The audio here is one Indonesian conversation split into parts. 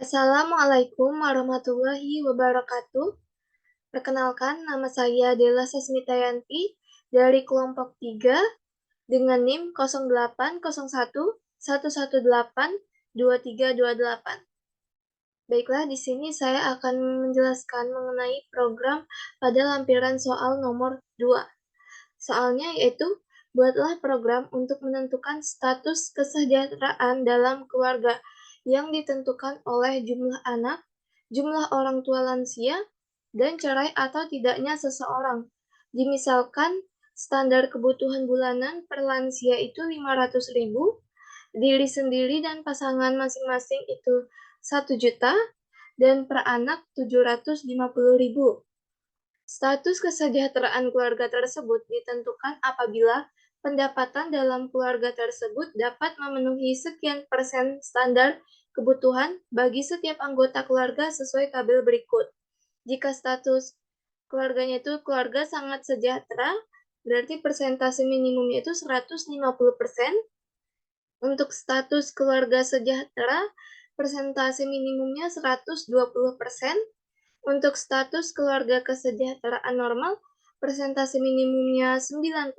Assalamualaikum warahmatullahi wabarakatuh. Perkenalkan, nama saya Della Sasmitayanti dari kelompok 3 dengan NIM 080111882328. Baiklah, di sini saya akan menjelaskan mengenai program pada lampiran soal nomor 2. Soalnya yaitu, buatlah program untuk menentukan status kesejahteraan dalam keluarga yang ditentukan oleh jumlah anak, jumlah orang tua lansia, dan cerai atau tidaknya seseorang. Dimisalkan, standar kebutuhan bulanan per lansia itu 500.000, diri sendiri dan pasangan masing-masing itu 1 juta, dan per anak 750.000. Status kesejahteraan keluarga tersebut ditentukan apabila pendapatan dalam keluarga tersebut dapat memenuhi sekian persen standar kebutuhan bagi setiap anggota keluarga sesuai tabel berikut. Jika status keluarganya itu keluarga sangat sejahtera, berarti persentase minimumnya itu 150%. Untuk status keluarga sejahtera, persentase minimumnya 120%. Untuk status keluarga kesejahteraan normal, persentase minimumnya 90%.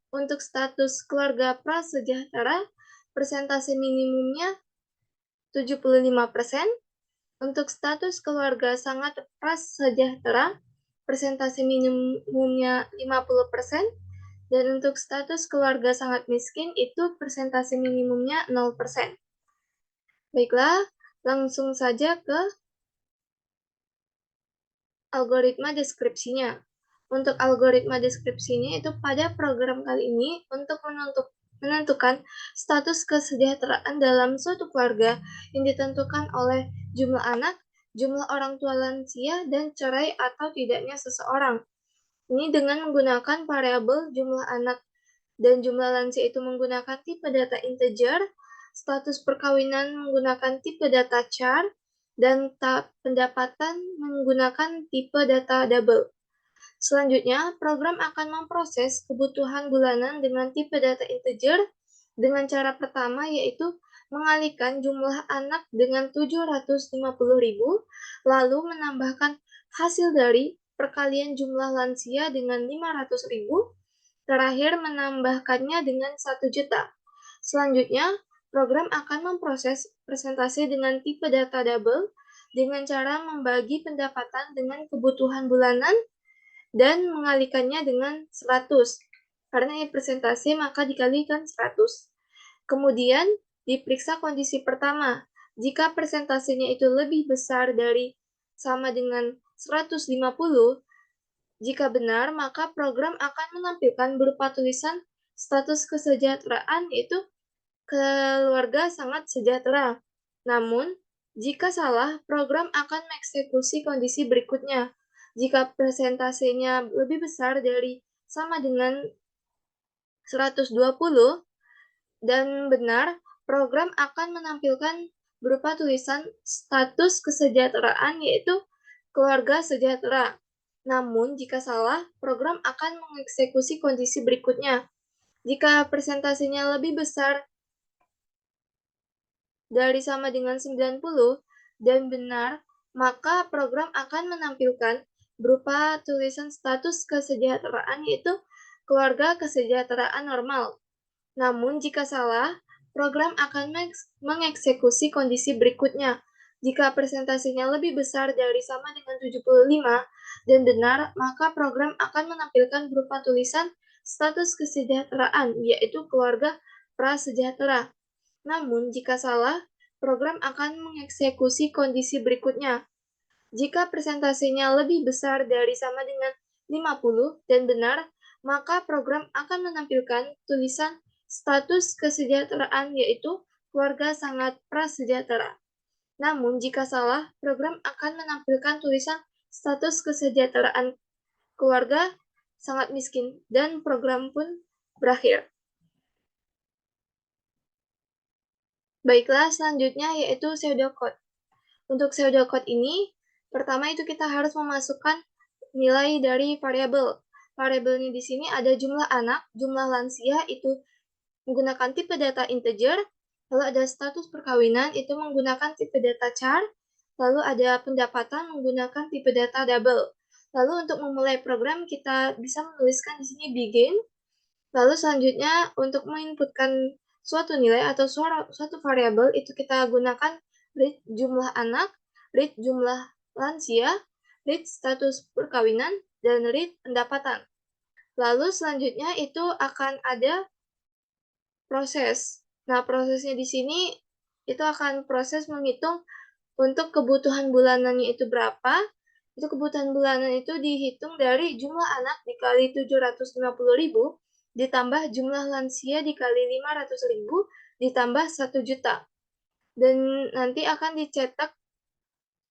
Untuk status keluarga prasejahtera, persentase minimumnya 75%. Untuk status keluarga sangat prasejahtera, persentase minimumnya 50%. Dan untuk status keluarga sangat miskin, itu persentase minimumnya 0%. Baiklah, langsung saja ke algoritma deskripsinya. Untuk algoritma deskripsinya itu pada program kali ini untuk menentukan status kesejahteraan dalam suatu keluarga yang ditentukan oleh jumlah anak, jumlah orang tua lansia, dan cerai atau tidaknya seseorang. Ini dengan menggunakan variabel jumlah anak dan jumlah lansia itu menggunakan tipe data integer, status perkawinan menggunakan tipe data char, dan pendapatan menggunakan tipe data double. Selanjutnya, program akan memproses kebutuhan bulanan dengan tipe data integer dengan cara pertama yaitu mengalihkan jumlah anak dengan 750.000, lalu menambahkan hasil dari perkalian jumlah lansia dengan 500.000, terakhir menambahkannya dengan 1 juta. Selanjutnya, program akan memproses presentasi dengan tipe data double dengan cara membagi pendapatan dengan kebutuhan bulanan dan mengalihkannya dengan 100. Karena ini presentasi, maka dikalikan 100. Kemudian, diperiksa kondisi pertama. Jika presentasinya itu lebih besar dari sama dengan 150, jika benar, maka program akan menampilkan berupa tulisan status kesejahteraan yaitu keluarga sangat sejahtera. Namun, jika salah, program akan mengeksekusi kondisi berikutnya. Jika presentasinya lebih besar dari sama dengan 120 dan benar, program akan menampilkan berupa tulisan status kesejahteraan yaitu keluarga sejahtera. Namun, jika salah, program akan mengeksekusi kondisi berikutnya. Jika presentasinya lebih besar dari sama dengan 90 dan benar, maka program akan menampilkan berupa tulisan status kesejahteraan yaitu keluarga kesejahteraan normal. Namun jika salah, program akan mengeksekusi kondisi berikutnya. Jika presentasinya lebih besar dari sama dengan 75 dan benar, maka program akan menampilkan berupa tulisan status kesejahteraan yaitu keluarga prasejahtera. Namun, jika salah, program akan mengeksekusi kondisi berikutnya. Jika presentasinya lebih besar dari sama dengan 50 dan benar, maka program akan menampilkan tulisan status kesejahteraan yaitu keluarga sangat prasejahtera. Namun, jika salah, program akan menampilkan tulisan status kesejahteraan keluarga sangat miskin dan program pun berakhir. Baiklah, selanjutnya yaitu pseudocode. Untuk pseudocode ini, pertama itu kita harus memasukkan nilai dari variabel. Variabelnya di sini ada jumlah anak, jumlah lansia itu menggunakan tipe data integer, Lalu ada status perkawinan, itu menggunakan tipe data char. Lalu ada pendapatan menggunakan tipe data double. Lalu untuk memulai program, kita bisa menuliskan di sini begin. Lalu selanjutnya untuk menginputkan suatu nilai atau suatu variabel, itu kita gunakan read jumlah anak, read jumlah lansia, read status perkawinan, dan read pendapatan. Lalu selanjutnya itu akan ada proses. Nah, prosesnya di sini itu akan proses menghitung untuk kebutuhan bulanannya itu berapa. Itu kebutuhan bulanan itu dihitung dari jumlah anak dikali 750.000 ditambah jumlah lansia dikali 500.000 ditambah 1 juta. Dan nanti akan dicetak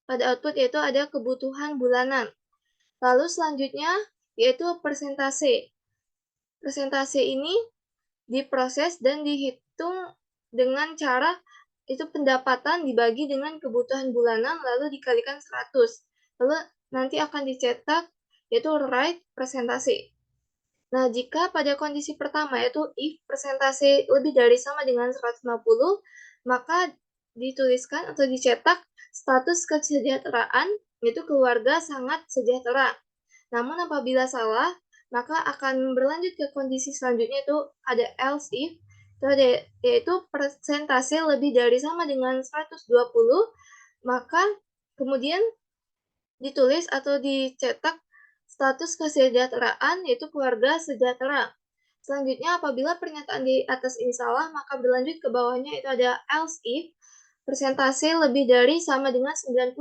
pada output yaitu ada kebutuhan bulanan. Lalu selanjutnya yaitu persentase. Persentase ini diproses dan dihitung dengan cara itu pendapatan dibagi dengan kebutuhan bulanan lalu dikalikan 100. Lalu nanti akan dicetak yaitu right persentase. Nah, jika pada kondisi pertama yaitu if persentase lebih dari sama dengan 150, maka dituliskan atau dicetak status kesejahteraan yaitu keluarga sangat sejahtera. Namun apabila salah, maka akan berlanjut ke kondisi selanjutnya itu ada else if, yaitu persentase lebih dari sama dengan 120, maka kemudian ditulis atau dicetak status kesejahteraan yaitu keluarga sejahtera. Selanjutnya apabila pernyataan di atas ini salah, maka berlanjut ke bawahnya itu ada else if, persentase lebih dari sama dengan 90.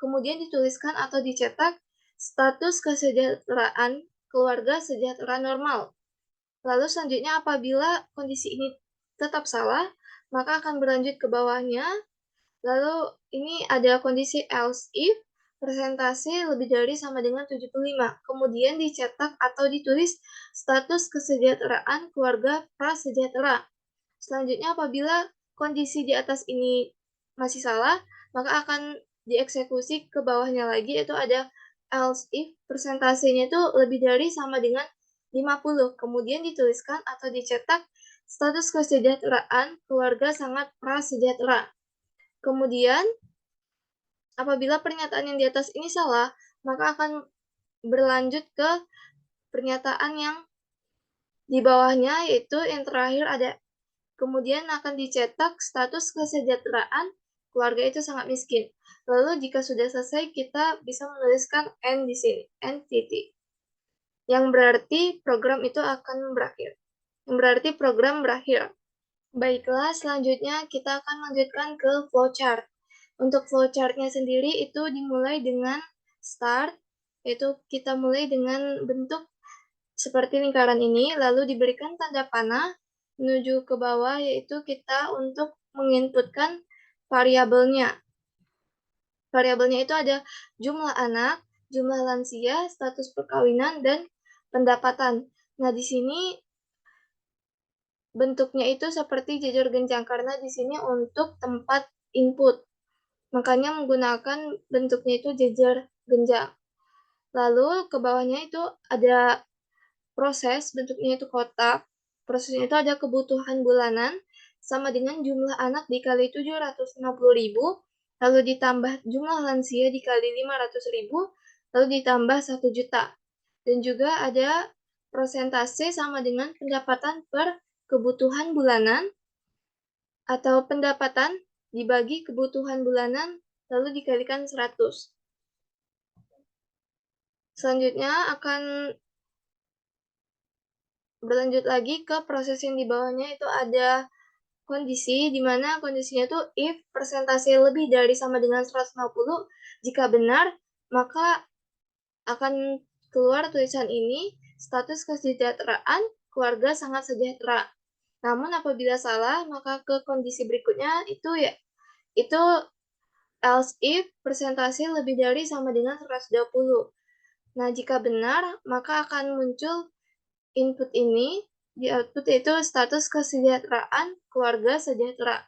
Kemudian dituliskan atau dicetak status kesejahteraan keluarga sejahtera normal. Lalu selanjutnya apabila kondisi ini tetap salah, maka akan berlanjut ke bawahnya. Lalu ini ada kondisi else if, persentase lebih dari sama dengan 75. Kemudian dicetak atau ditulis status kesejahteraan keluarga prasejahtera. Selanjutnya apabila kondisi di atas ini masih salah, maka akan dieksekusi ke bawahnya lagi, yaitu ada else if persentasenya itu lebih dari sama dengan 50. Kemudian dituliskan atau dicetak status kesejahteraan keluarga sangat prasejahtera. Kemudian apabila pernyataan yang di atas ini salah, maka akan berlanjut ke pernyataan yang di bawahnya, yaitu yang terakhir ada kemudian akan dicetak status kesejahteraan keluarga itu sangat miskin. Lalu jika sudah selesai, kita bisa menuliskan N di sini, N titik. Yang berarti program itu akan berakhir. Yang berarti program berakhir. Baiklah, selanjutnya kita akan lanjutkan ke flowchart. Untuk flowchartnya sendiri itu dimulai dengan start, yaitu kita mulai dengan bentuk seperti lingkaran ini, lalu diberikan tanda panah menuju ke bawah, yaitu kita untuk menginputkan variabelnya. Variabelnya itu ada jumlah anak, jumlah lansia, status perkawinan, dan pendapatan. Nah, di sini bentuknya itu seperti jejor genjang karena di sini untuk tempat input. Makanya menggunakan bentuknya itu jejer genjang. Lalu ke bawahnya itu ada proses, bentuknya itu kotak. Prosesnya itu ada kebutuhan bulanan sama dengan jumlah anak dikali 750.000, lalu ditambah jumlah lansia dikali 500.000, lalu ditambah 1 juta. Dan juga ada persentase sama dengan pendapatan per kebutuhan bulanan atau pendapatan dibagi kebutuhan bulanan lalu dikalikan 100. Selanjutnya akan berlanjut lagi ke proses yang di bawahnya, itu ada kondisi di mana kondisinya itu if persentase lebih dari sama dengan 150, jika benar maka akan keluar tulisan ini status kesejahteraan keluarga sangat sejahtera. Namun apabila salah maka ke kondisi berikutnya itu else if persentase lebih dari sama dengan 120. Nah, jika benar, maka akan muncul input ini di output yaitu status kesejahteraan keluarga sejahtera.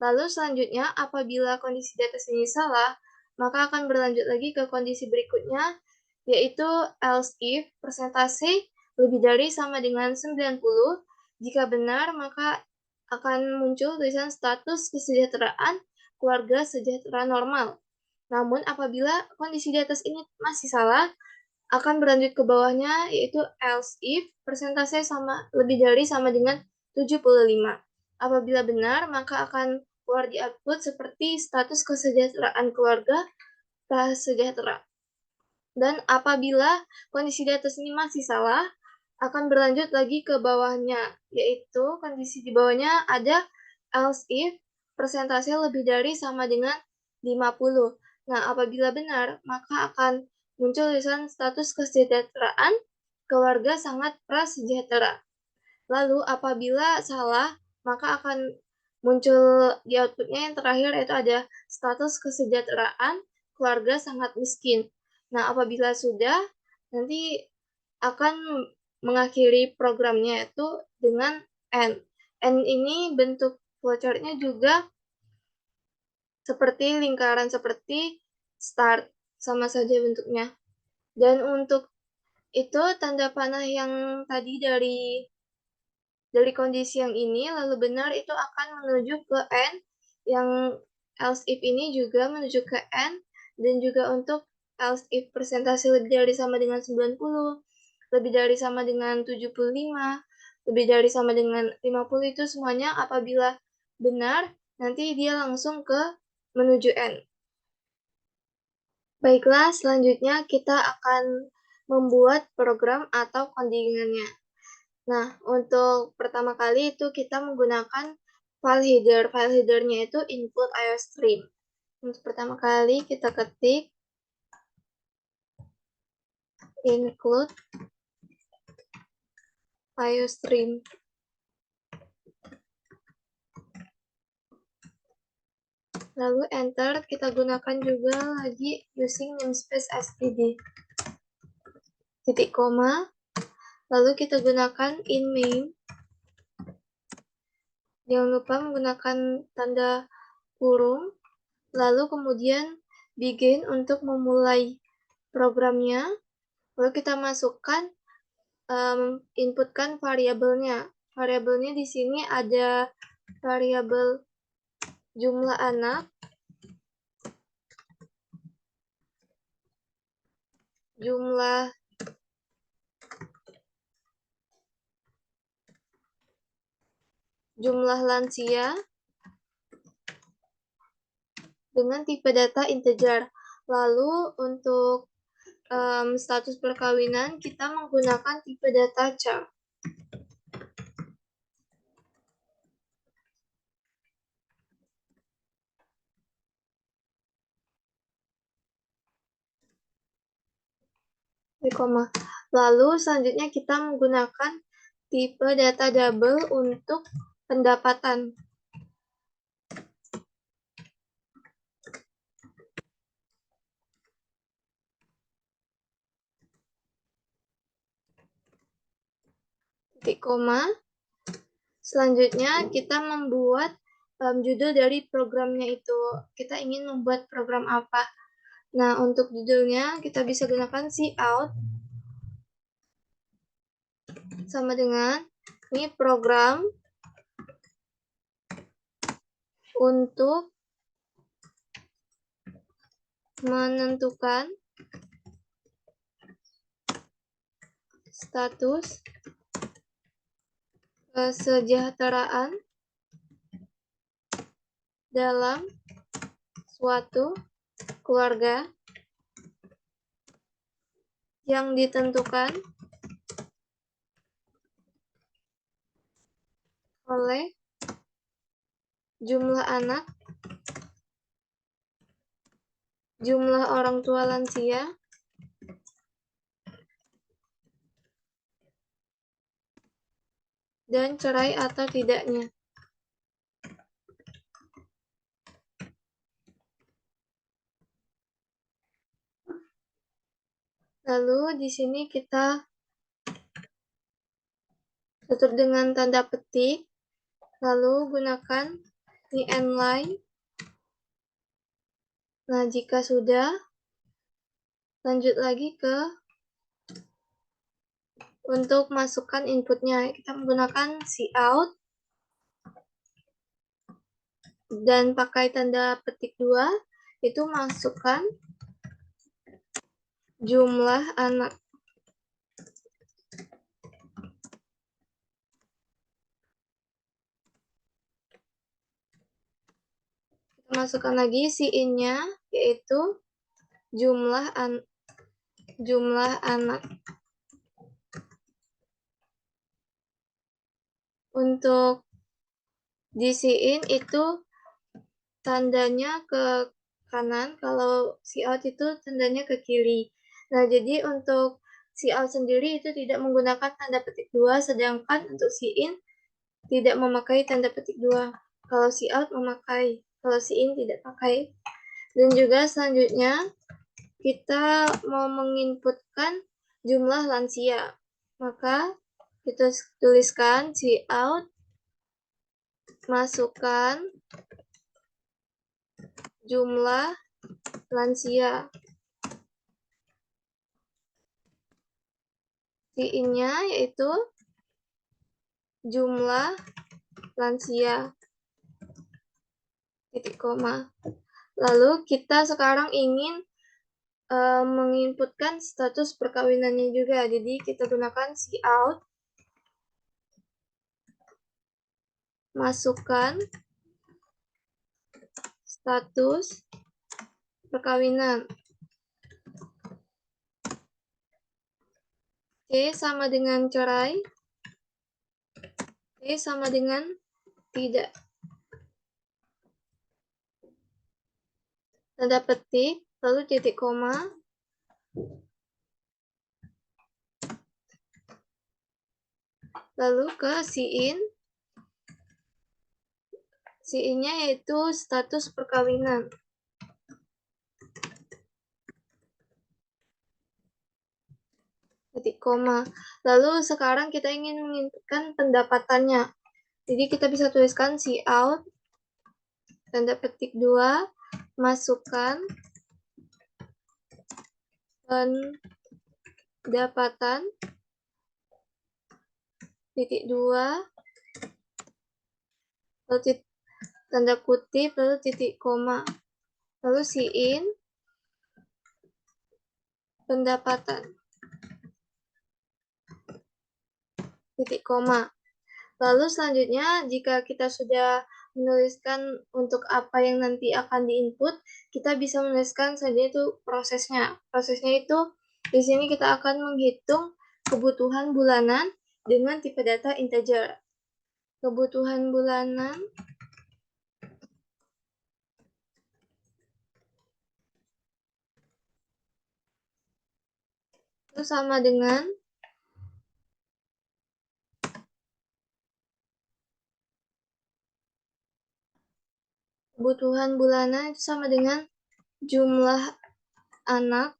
Lalu selanjutnya, apabila kondisi di atas ini salah, maka akan berlanjut lagi ke kondisi berikutnya, yaitu else if persentase lebih dari sama dengan 90. Jika benar, maka akan muncul tulisan status kesejahteraan keluarga sejahtera normal. Namun apabila kondisi di atas ini masih salah, akan berlanjut ke bawahnya, yaitu else if persentase lebih dari sama dengan 75. Apabila benar, maka akan keluar di output seperti status kesejahteraan keluarga prasejahtera. Dan apabila kondisi di atas ini masih salah, akan berlanjut lagi ke bawahnya, yaitu kondisi di bawahnya ada else if persentase lebih dari sama dengan 50. Nah, apabila benar, maka akan muncul tulisan status kesejahteraan keluarga sangat prasejahtera. Lalu apabila salah, maka akan muncul di outputnya yang terakhir, yaitu ada status kesejahteraan keluarga sangat miskin. Nah, apabila sudah, nanti akan mengakhiri programnya itu dengan N. N ini bentuk flowchart-nya juga seperti lingkaran seperti start, sama saja bentuknya. Dan untuk itu tanda panah yang tadi dari kondisi yang ini, lalu benar itu akan menuju ke N, yang else if ini juga menuju ke N, dan juga untuk else if persentase lebih dari sama dengan 90, lebih dari sama dengan 75, lebih dari sama dengan 50, itu semuanya apabila benar, nanti dia langsung ke menuju N. Baiklah, selanjutnya kita akan membuat program atau codingannya. Nah, untuk pertama kali itu kita menggunakan file header. File headernya itu include iostream. Untuk pertama kali kita ketik include iostream. Lalu enter, kita gunakan juga lagi using namespace std. Titik koma. Lalu kita gunakan in main. Jangan lupa menggunakan tanda kurung. Lalu kemudian begin untuk memulai programnya. Lalu kita masukkan, inputkan variabelnya. Variabelnya di sini ada variabel jumlah anak, jumlah lansia, dengan tipe data integer. Lalu untuk status perkawinan kita menggunakan tipe data char. Lalu selanjutnya kita menggunakan tipe data double untuk pendapatan. Titik koma. Selanjutnya kita membuat judul dari programnya itu. Kita ingin membuat program apa? Nah, untuk judulnya kita bisa gunakan cout sama dengan ini program untuk menentukan status kesejahteraan dalam suatu keluarga yang ditentukan oleh jumlah anak, jumlah orang tua lansia, dan cerai atau tidaknya. Lalu di sini kita tutup dengan tanda petik, lalu gunakan ini end line. Nah, jika sudah, lanjut lagi ke untuk masukkan inputnya. Kita menggunakan cout dan pakai tanda petik 2, itu masukkan jumlah anak. Kita masukkan lagi si in-nya, yaitu jumlah anak. Untuk di si in itu tandanya ke kanan, kalau si out itu tandanya ke kiri. Nah, jadi untuk si out sendiri itu tidak menggunakan tanda petik 2, sedangkan untuk si in tidak memakai tanda petik 2. Kalau si out memakai, kalau si in tidak pakai. Dan juga selanjutnya kita mau menginputkan jumlah lansia. Maka kita tuliskan si out, masukkan jumlah lansia. Si in-nya yaitu jumlah lansia, titik koma. Lalu kita sekarang ingin menginputkan status perkawinannya juga. Jadi kita gunakan si out, masukkan status perkawinan. C sama dengan cerai, C sama dengan tidak. Tanda petik, lalu titik koma. Lalu ke si in. Si in-nya yaitu status perkawinan. Titik koma. Lalu sekarang kita ingin menginputkan pendapatannya. Jadi kita bisa tuliskan si out, tanda petik 2, masukkan pendapatan, titik 2, lalu tanda kutip, lalu titik koma. Lalu si in, pendapatan, titik koma. Lalu selanjutnya, jika kita sudah menuliskan untuk apa yang nanti akan diinput, kita bisa menuliskan saja itu prosesnya. Prosesnya itu, di sini kita akan menghitung kebutuhan bulanan dengan tipe data integer. Kebutuhan bulanan itu sama dengan kebutuhan bulanan itu sama dengan jumlah anak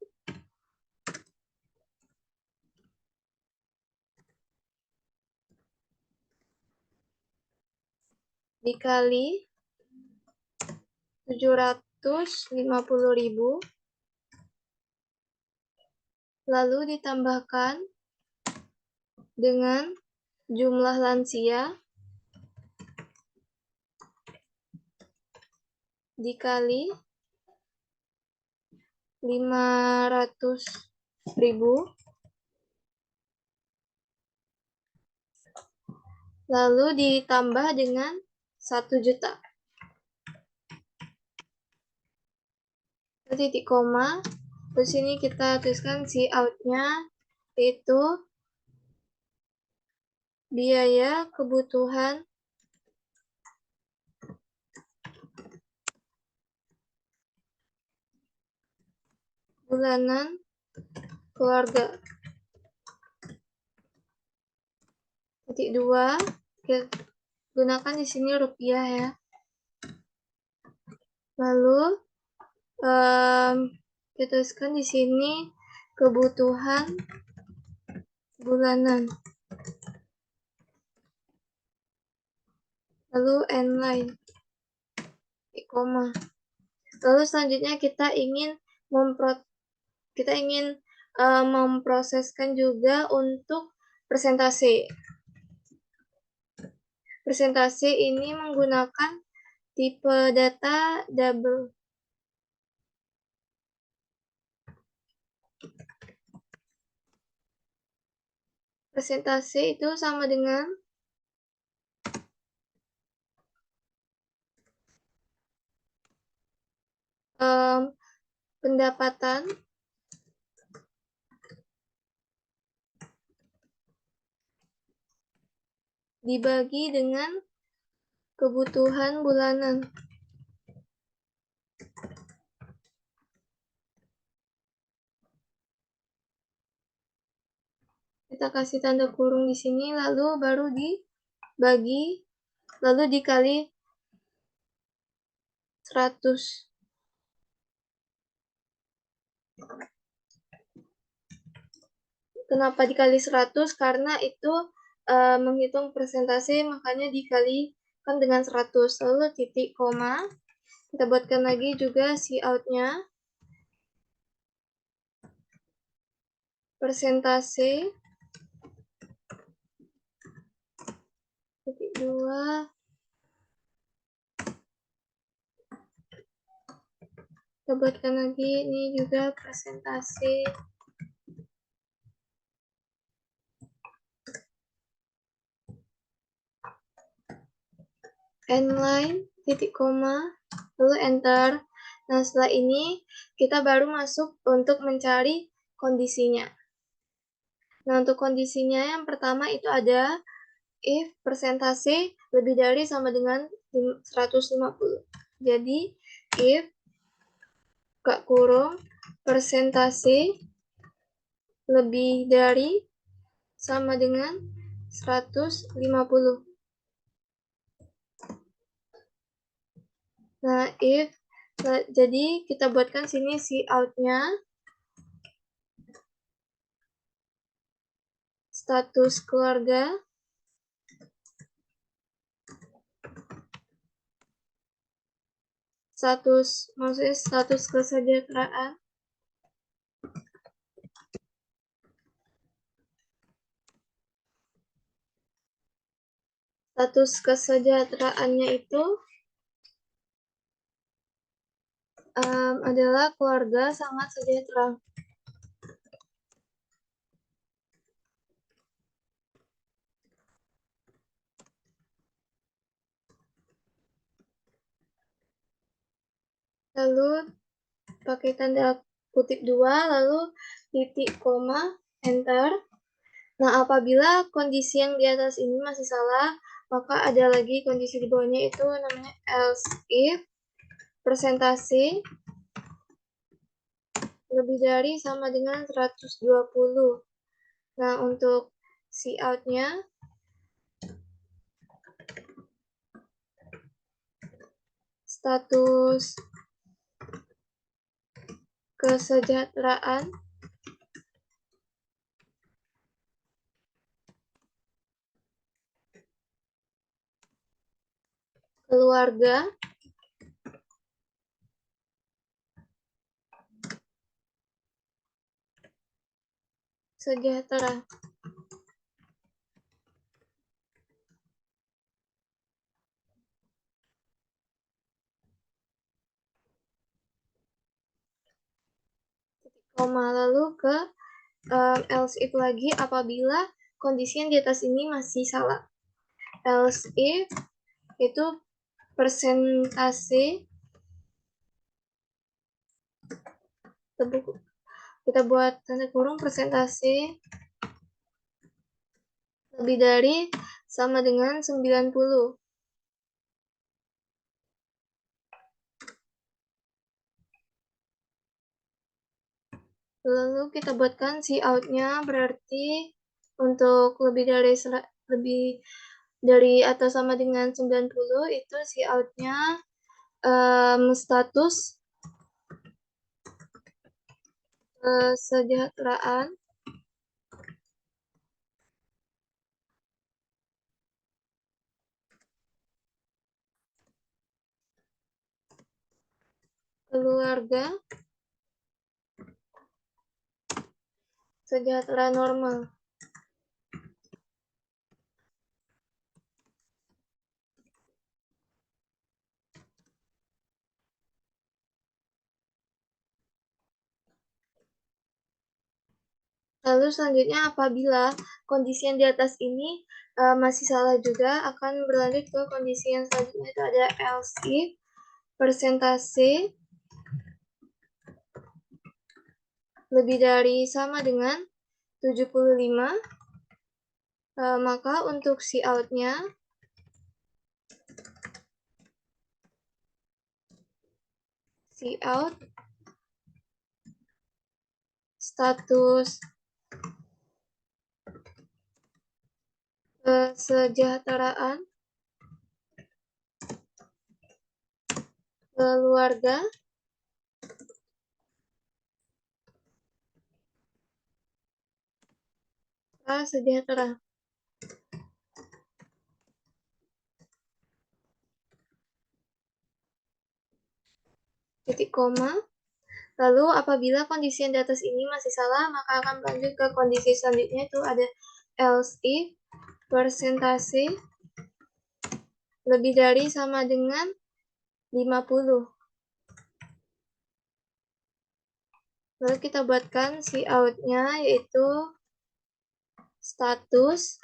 dikali 750.000, lalu ditambahkan dengan jumlah lansia dikali 500.000, lalu ditambah dengan 1 juta. Titik koma. Terus sini kita tuliskan si out-nya itu biaya kebutuhan bulanan keluarga. Titik 2, kita gunakan di sini rupiah ya. Lalu kita tuliskan di sini kebutuhan bulanan. Lalu n-line, koma. Lalu selanjutnya kita ingin memproseskan juga untuk persentase. Persentase ini menggunakan Tipe data double. Persentase itu sama dengan pendapatan dibagi dengan kebutuhan bulanan. Kita kasih tanda kurung di sini, lalu baru dibagi, lalu dikali 100. Kenapa dikali 100? Karena itu menghitung persentase, makanya dikalikan dengan 100. Lalu titik koma. Kita buatkan lagi juga cout-nya. Persentase. Titik 2. Kita buatkan lagi, ini juga persentase. Endline, titik koma, lalu enter. Nah, setelah ini kita baru masuk untuk mencari kondisinya. Nah, untuk kondisinya yang pertama itu ada if persentase lebih dari sama dengan 150. Jadi, if buka kurung persentase lebih dari sama dengan 150. Nah, if jadi kita buatkan sini cout-nya. Status keluarga. Maksudnya status kesejahteraan. Status kesejahteraannya itu adalah keluarga sangat sejahtera. Lalu pakai tanda kutip 2, lalu titik koma, enter. Nah, apabila kondisi yang di atas ini masih salah, maka ada lagi kondisi di bawahnya itu namanya else if persentase lebih dari sama dengan 120. Nah, untuk cout-nya status kesejahteraan keluarga sejahtera. Koma, lalu ke else if lagi apabila kondisi yang di atas ini masih salah. Else if itu persentase, kita buat tanda kurung persentase lebih dari sama dengan 90. Lalu kita buatkan cout-nya, berarti untuk lebih dari atau sama dengan 90 itu cout-nya status kesejahteraan keluarga sejahtera normal. Lalu selanjutnya apabila kondisi yang di atas ini masih salah juga, akan berlanjut ke kondisi yang selanjutnya, itu ada else if persentase lebih dari sama dengan 75, maka untuk cout-nya cout status kesejahteraan keluarga prasejahtera. Titik koma. Lalu apabila kondisi yang di atas ini masih salah, maka akan lanjut ke kondisi selanjutnya, itu ada else if persentase lebih dari sama dengan 50. Lalu kita buatkan cout-nya, yaitu status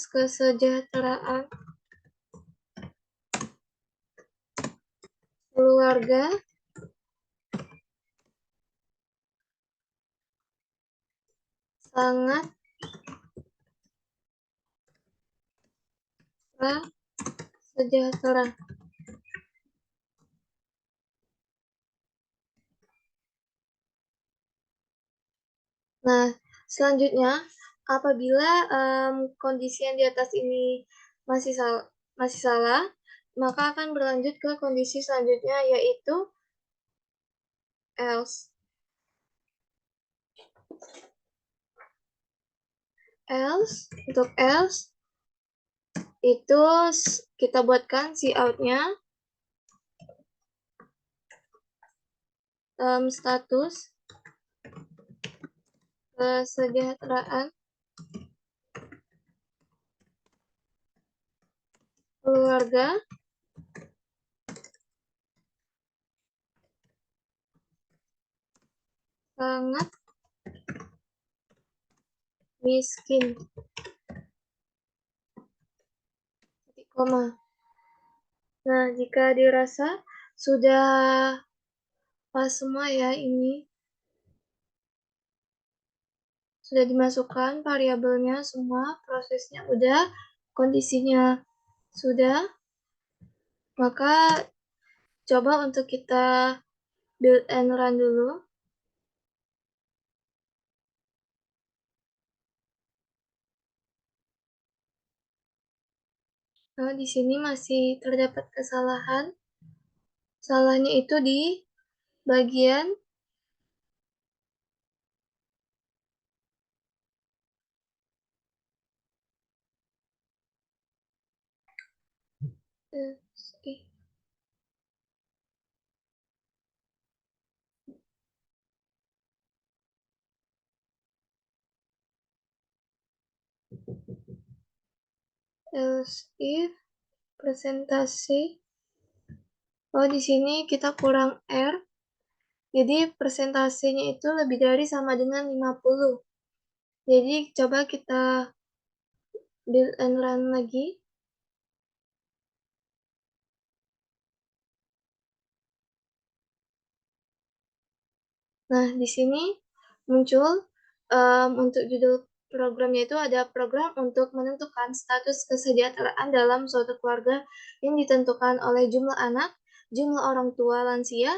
kesejahteraan keluarga sangat prasejahtera. Nah, selanjutnya apabila kondisi yang di atas ini masih salah, maka akan berlanjut ke kondisi selanjutnya, yaitu else. Untuk else itu kita buatkan cout-nya status kesejahteraan keluarga sangat miskin. Titik koma. Nah, jika dirasa sudah pas semua ya, ini sudah dimasukkan variabelnya semua, prosesnya udah, kondisinya sudah, maka coba untuk kita build and run dulu. Nah, di sini masih terdapat kesalahan. Salahnya itu di bagian else if presentasi. Oh, di sini kita kurang R. Jadi persentasenya itu lebih dari sama dengan 50. Jadi coba kita build and run lagi. Nah, di sini muncul untuk judul programnya itu ada program untuk menentukan status kesejahteraan dalam suatu keluarga yang ditentukan oleh jumlah anak, jumlah orang tua lansia,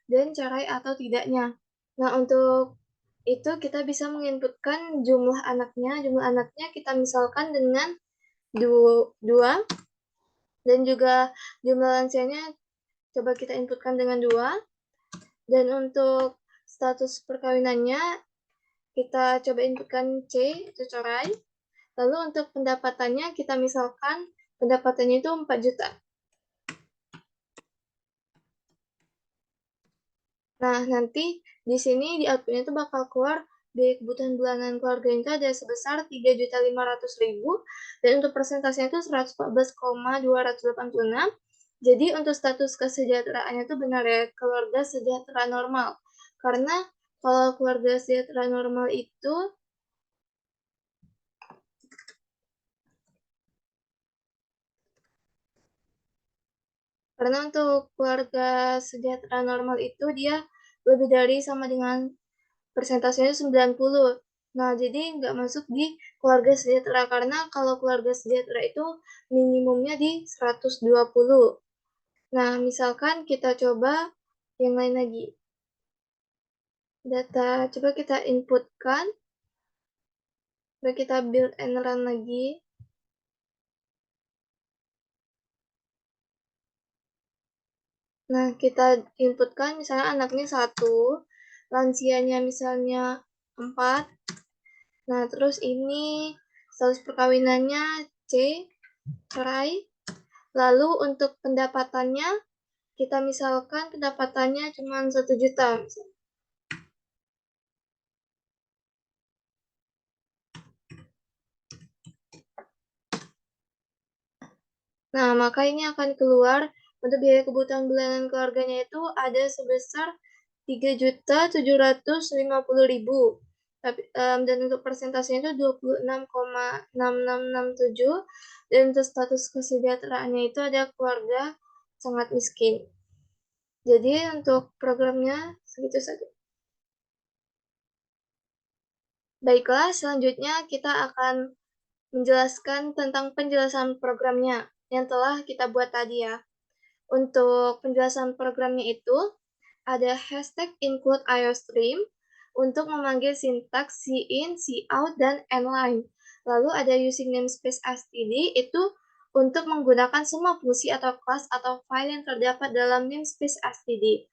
dan cerai atau tidaknya. Nah, untuk itu kita bisa menginputkan jumlah anaknya. Jumlah anaknya kita misalkan dengan 2, dan juga jumlah lansianya coba kita inputkan dengan 2. Dan untuk status perkawinannya kita coba inputkan C, itu cerai. Lalu untuk pendapatannya kita misalkan pendapatannya itu 4 juta. Nah, nanti di sini di outputnya itu bakal keluar biaya kebutuhan bulanan keluarga itu ada sebesar 3.500.000 dan untuk persentasenya itu 114,286. Jadi untuk status kesejahteraannya itu benar ya, keluarga sejahtera normal. Karena kalau keluarga sejahtera normal itu untuk keluarga sejahtera normal itu dia lebih dari sama dengan persentasenya 90. Nah, jadi nggak masuk di keluarga sejahtera karena kalau keluarga sejahtera itu minimumnya di 120. Nah, misalkan kita coba yang lain lagi. Data, coba kita inputkan. Coba kita build and run lagi. Nah, kita inputkan misalnya anaknya 1, lansianya misalnya 4. Nah, terus ini status perkawinannya C, cerai. Lalu untuk pendapatannya, kita misalkan pendapatannya cuma 1 juta. Nah, maka ini akan keluar untuk biaya kebutuhan bulanan keluarganya itu ada sebesar 3.750.000. Tapi dan untuk persentasenya itu 26,6667 dan untuk status kesejahteraannya itu ada keluarga sangat miskin. Jadi untuk programnya segitu saja. Baiklah, selanjutnya kita akan menjelaskan tentang penjelasan programnya yang telah kita buat tadi ya. Untuk penjelasan programnya itu, ada hashtag include iostream untuk memanggil sintaks cin, cout, dan endline. Lalu ada using namespace std itu untuk menggunakan semua fungsi atau kelas atau file yang terdapat dalam namespace std.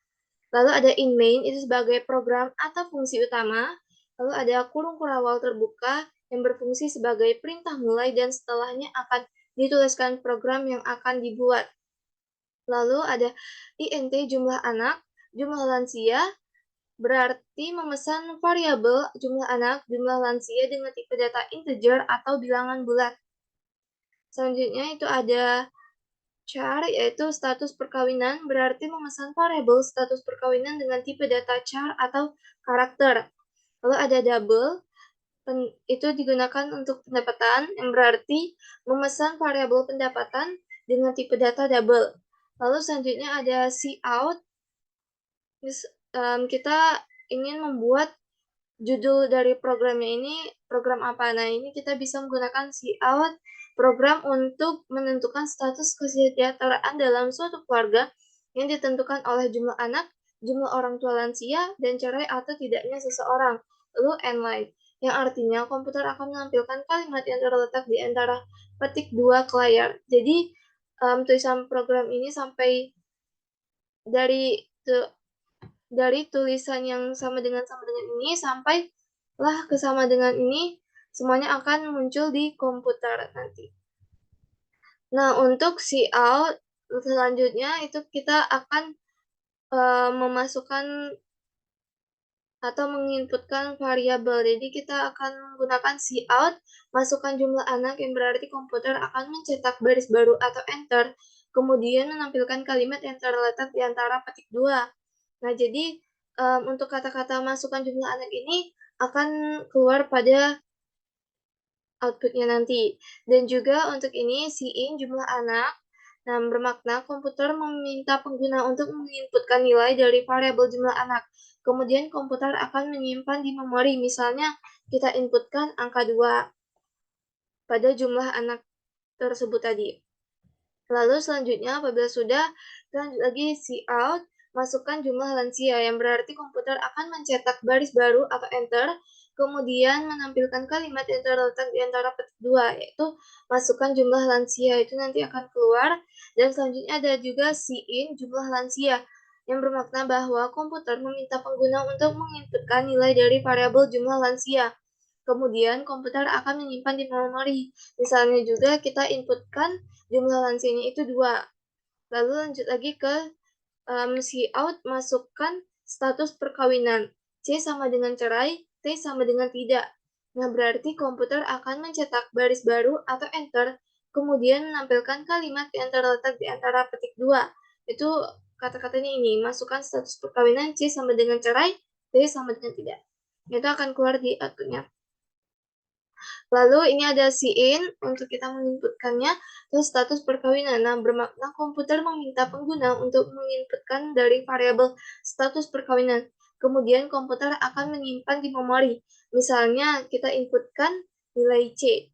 Lalu ada in main itu sebagai program atau fungsi utama. Lalu ada kurung kurawal terbuka yang berfungsi sebagai perintah mulai dan setelahnya akan dituliskan program yang akan dibuat. Lalu ada int jumlah anak, jumlah lansia, berarti memesan variabel jumlah anak, jumlah lansia dengan tipe data integer atau bilangan bulat. Selanjutnya itu ada char, yaitu status perkawinan, berarti memesan variabel status perkawinan dengan tipe data char atau karakter. Lalu ada double, itu digunakan untuk pendapatan, yang berarti memesan variabel pendapatan dengan tipe data double. Lalu selanjutnya ada cout, kita ingin membuat judul dari programnya ini program apa. Nah, ini kita bisa menggunakan cout program untuk menentukan status kesejahteraan dalam suatu keluarga yang ditentukan oleh jumlah anak, jumlah orang tua lansia, dan cerai atau tidaknya seseorang. Lalu endline, yang artinya komputer akan menampilkan kalimat yang terletak di antara petik 2 ke layar. Jadi, tulisan program ini sampai dari tulisan yang sama dengan ini sampai lah ke sama dengan ini semuanya akan muncul di komputer nanti. Nah, untuk cout selanjutnya itu kita akan memasukkan atau menginputkan variabel. Jadi kita akan menggunakan cout, masukkan jumlah anak yang berarti komputer akan mencetak baris baru atau enter, kemudian menampilkan kalimat yang terletak di antara petik 2. Nah, jadi untuk kata-kata masukkan jumlah anak ini akan keluar pada outputnya nanti. Dan juga untuk ini cin jumlah anak, nah bermakna komputer meminta pengguna untuk menginputkan nilai dari variabel jumlah anak. Kemudian komputer akan menyimpan di memori, misalnya kita inputkan angka 2 pada jumlah anak tersebut tadi. Lalu selanjutnya apabila sudah, lanjut lagi cout, masukkan jumlah lansia yang berarti komputer akan mencetak baris baru atau enter, kemudian menampilkan kalimat yang terletak di antara petik 2, yaitu masukkan jumlah lansia, itu nanti akan keluar. Dan selanjutnya ada juga cin jumlah lansia yang bermakna bahwa komputer meminta pengguna untuk menginputkan nilai dari variabel jumlah lansia. Kemudian komputer akan menyimpan di memori. Misalnya juga kita inputkan jumlah lansianya itu 2. Lalu lanjut lagi ke cout, masukkan status perkawinan. C sama dengan cerai, T sama dengan tidak. Nah, berarti komputer akan mencetak baris baru atau enter, kemudian menampilkan kalimat yang terletak di antara petik 2. Itu kata-katanya ini, masukkan status perkawinan C sama dengan cerai, T sama dengan tidak. Itu akan keluar di outputnya. Lalu ini ada in untuk kita menginputkannya, terus status perkawinan. Nah, bermakna komputer meminta pengguna untuk menginputkan dari variabel status perkawinan. Kemudian komputer akan menyimpan di memori. Misalnya kita inputkan nilai C.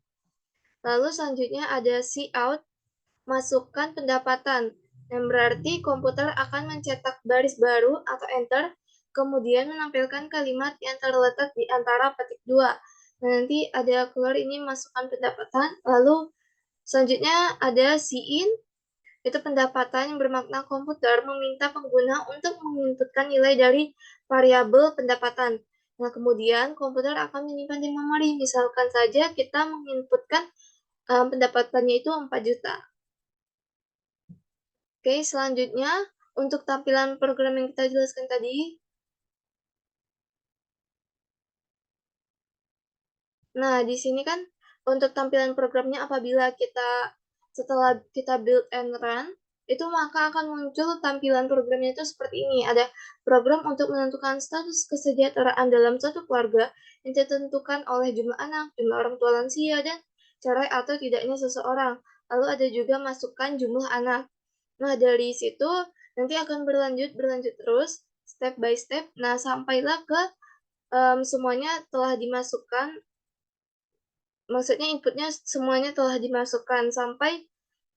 Lalu selanjutnya ada out, masukkan pendapatan. Yang berarti komputer akan mencetak baris baru atau enter, kemudian menampilkan kalimat yang terletak di antara petik 2. Nah, nanti ada keluar ini masukkan pendapatan, lalu selanjutnya ada in, itu pendapatan yang bermakna komputer meminta pengguna untuk menginputkan nilai dari variabel pendapatan. Nah, kemudian komputer akan menyimpan di memori, misalkan saja kita menginputkan pendapatannya itu 4 juta. Oke, selanjutnya untuk tampilan program yang kita jelaskan tadi. Nah, di sini kan untuk tampilan programnya apabila setelah kita build and run, itu maka akan muncul tampilan programnya itu seperti ini. Ada program untuk menentukan status kesejahteraan dalam suatu keluarga yang ditentukan oleh jumlah anak, jumlah orang tua lansia, dan cerai atau tidaknya seseorang. Lalu ada juga masukkan jumlah anak. Nah, dari situ nanti akan berlanjut terus, step by step. Nah, sampailah ke semuanya telah dimasukkan, maksudnya inputnya semuanya telah dimasukkan sampai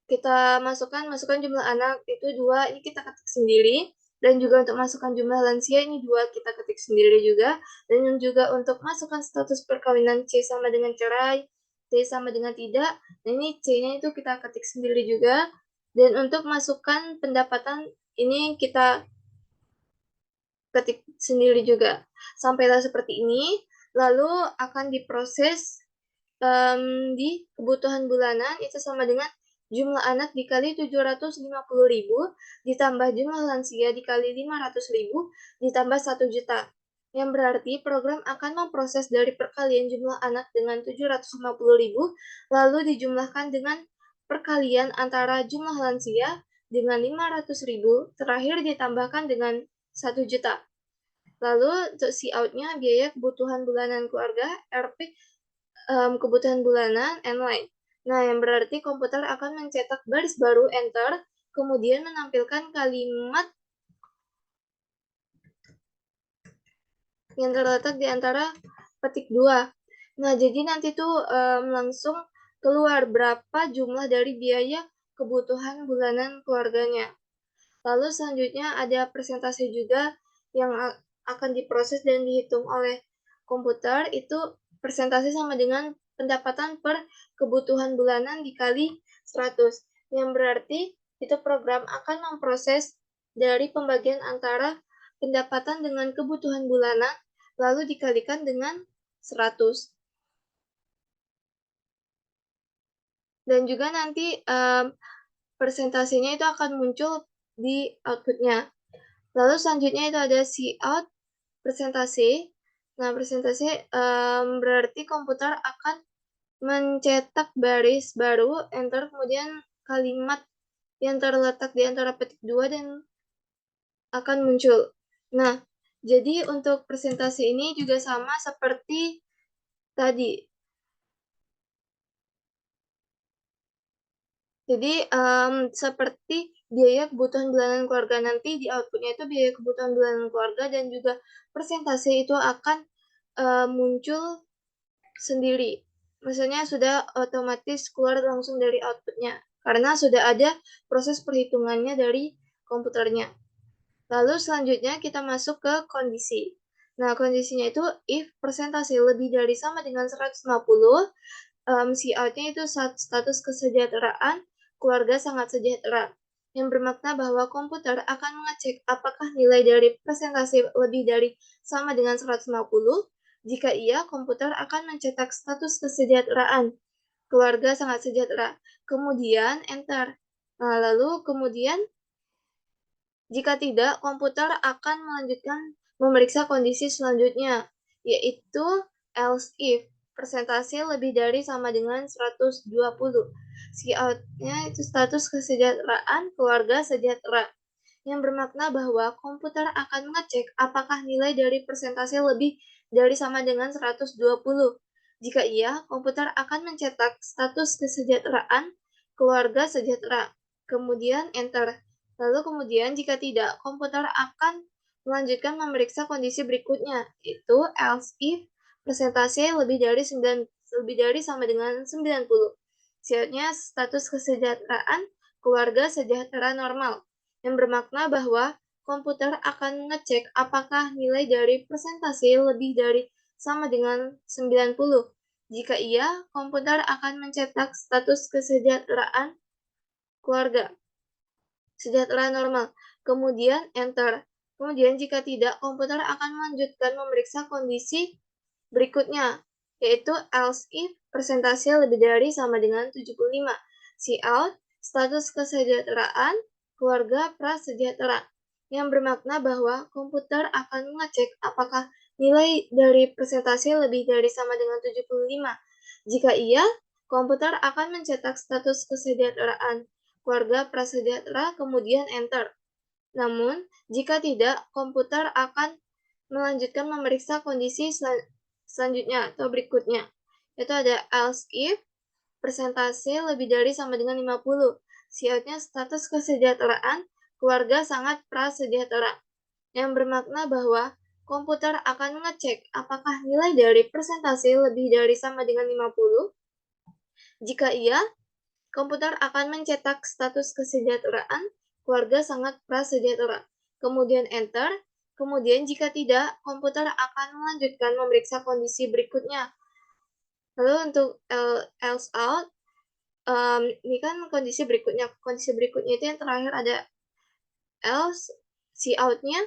kita masukkan jumlah anak itu 2, ini kita ketik sendiri, dan juga untuk masukkan jumlah lansia ini 2 kita ketik sendiri juga, dan juga untuk masukkan status perkawinan C sama dengan cerai, T sama dengan tidak, nah ini C-nya itu kita ketik sendiri juga, dan untuk masukkan pendapatan ini kita ketik sendiri juga. Sampailah seperti ini, lalu akan diproses di kebutuhan bulanan itu sama dengan jumlah anak dikali 750.000 ditambah jumlah lansia dikali 500.000 ditambah 1 juta. Yang berarti program akan memproses dari perkalian jumlah anak dengan 750.000 lalu dijumlahkan dengan perkalian antara jumlah lansia dengan 500.000 terakhir ditambahkan dengan 1 juta. Lalu untuk out-nya biaya kebutuhan bulanan keluarga RP kebutuhan bulanan and line. Nah, yang berarti komputer akan mencetak baris baru enter, kemudian menampilkan kalimat yang terletak di antara petik 2. Nah, jadi nanti tuh langsung keluar berapa jumlah dari biaya kebutuhan bulanan keluarganya. Lalu selanjutnya ada presentasi juga yang akan diproses dan dihitung oleh komputer, itu presentasi sama dengan pendapatan per kebutuhan bulanan dikali 100. Yang berarti itu program akan memproses dari pembagian antara pendapatan dengan kebutuhan bulanan lalu dikalikan dengan 100. Dan juga nanti presentasinya itu akan muncul di outputnya. Lalu selanjutnya itu ada out presentasi. Nah, presentasi berarti komputer akan mencetak baris baru, enter, kemudian kalimat yang terletak di antara petik 2 dan akan muncul. Nah, jadi untuk presentasi ini juga sama seperti tadi. Jadi, seperti biaya kebutuhan bulanan keluarga, nanti di outputnya itu biaya kebutuhan bulanan keluarga dan juga presentasi itu akan muncul sendiri. Maksudnya sudah otomatis keluar langsung dari outputnya, karena sudah ada proses perhitungannya dari komputernya. Lalu selanjutnya kita masuk ke kondisi. Nah, kondisinya itu if presentasi lebih dari sama dengan 150, out-nya itu status kesejahteraan keluarga sangat sejahtera, yang bermakna bahwa komputer akan mengecek apakah nilai dari presentasi lebih dari sama dengan 150. Jika iya, komputer akan mencetak status kesejahteraan keluarga sangat sejahtera, kemudian enter. Nah, lalu kemudian jika tidak, komputer akan melanjutkan memeriksa kondisi selanjutnya, yaitu else if persentase lebih dari sama dengan 120. Si out-nya itu status kesejahteraan keluarga sejahtera, yang bermakna bahwa komputer akan mengecek apakah nilai dari persentase lebih dari sama dengan 120. Jika iya, komputer akan mencetak status kesejahteraan keluarga sejahtera, kemudian enter. Lalu kemudian jika tidak, komputer akan melanjutkan memeriksa kondisi berikutnya, yaitu else if persentase lebih dari sama dengan 90. Selanjutnya status kesejahteraan keluarga sejahtera normal, yang bermakna bahwa komputer akan mengecek apakah nilai dari persentase lebih dari sama dengan 90. Jika iya, komputer akan mencetak status kesejahteraan keluarga sejahtera normal, kemudian enter. Kemudian jika tidak, komputer akan melanjutkan memeriksa kondisi berikutnya, yaitu else if persentase lebih dari sama dengan 75. Cout, status kesejahteraan keluarga prasejahtera, yang bermakna bahwa komputer akan mengecek apakah nilai dari persentase lebih dari sama dengan 75. Jika iya, komputer akan mencetak status kesejahteraan keluarga prasejahtera, kemudian enter. Namun, jika tidak, komputer akan melanjutkan memeriksa kondisi selanjutnya atau berikutnya. Itu ada else if persentase lebih dari sama dengan 50. Cout-nya status kesejahteraan keluarga sangat prasejahtera, yang bermakna bahwa komputer akan mengecek apakah nilai dari persentase lebih dari sama dengan 50. Jika iya, komputer akan mencetak status kesejahteraan keluarga sangat prasejahtera, kemudian enter. Kemudian jika tidak, komputer akan melanjutkan memeriksa kondisi berikutnya. Lalu untuk else out, ini kan kondisi berikutnya. Kondisi berikutnya itu yang terakhir ada else, si out-nya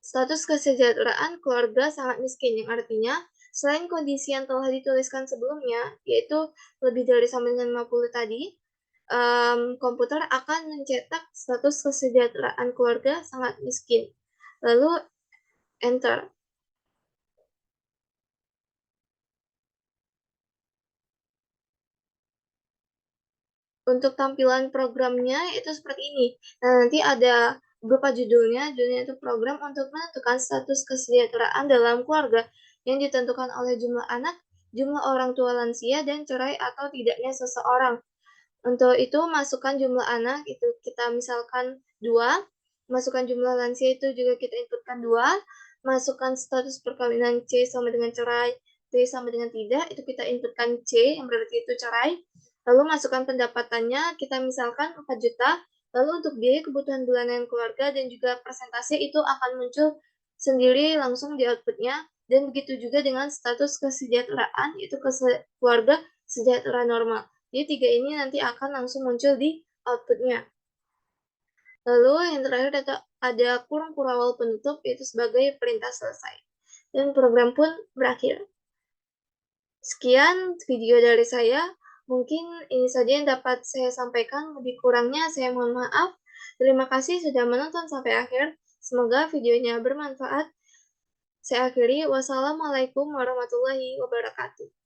status kesejahteraan keluarga sangat miskin, yang artinya selain kondisi yang telah dituliskan sebelumnya, yaitu lebih dari sama dengan 50 tadi, komputer akan mencetak status kesejahteraan keluarga sangat miskin. Lalu enter. Untuk tampilan programnya itu seperti ini. Nah, nanti ada berupa judulnya. Judulnya itu program untuk menentukan status kesejahteraan dalam keluarga yang ditentukan oleh jumlah anak, jumlah orang tua lansia, dan cerai atau tidaknya seseorang. Untuk itu, masukkan jumlah anak, itu kita misalkan 2, masukkan jumlah lansia itu juga kita inputkan 2, masukkan status perkawinan C sama dengan cerai, T sama dengan tidak, itu kita inputkan C, yang berarti itu cerai. Lalu masukkan pendapatannya, kita misalkan 4 juta, lalu untuk biaya kebutuhan bulanan keluarga dan juga persentase itu akan muncul sendiri langsung di outputnya, dan begitu juga dengan status kesejahteraan, itu keluarga sejahtera normal. Jadi 3 ini nanti akan langsung muncul di outputnya. Lalu yang terakhir ada kurung kurawal penutup, yaitu sebagai perintah selesai. Dan program pun berakhir. Sekian video dari saya. Mungkin ini saja yang dapat saya sampaikan. Lebih kurangnya saya mohon maaf. Terima kasih sudah menonton sampai akhir. Semoga videonya bermanfaat. Saya akhiri. Wassalamualaikum warahmatullahi wabarakatuh.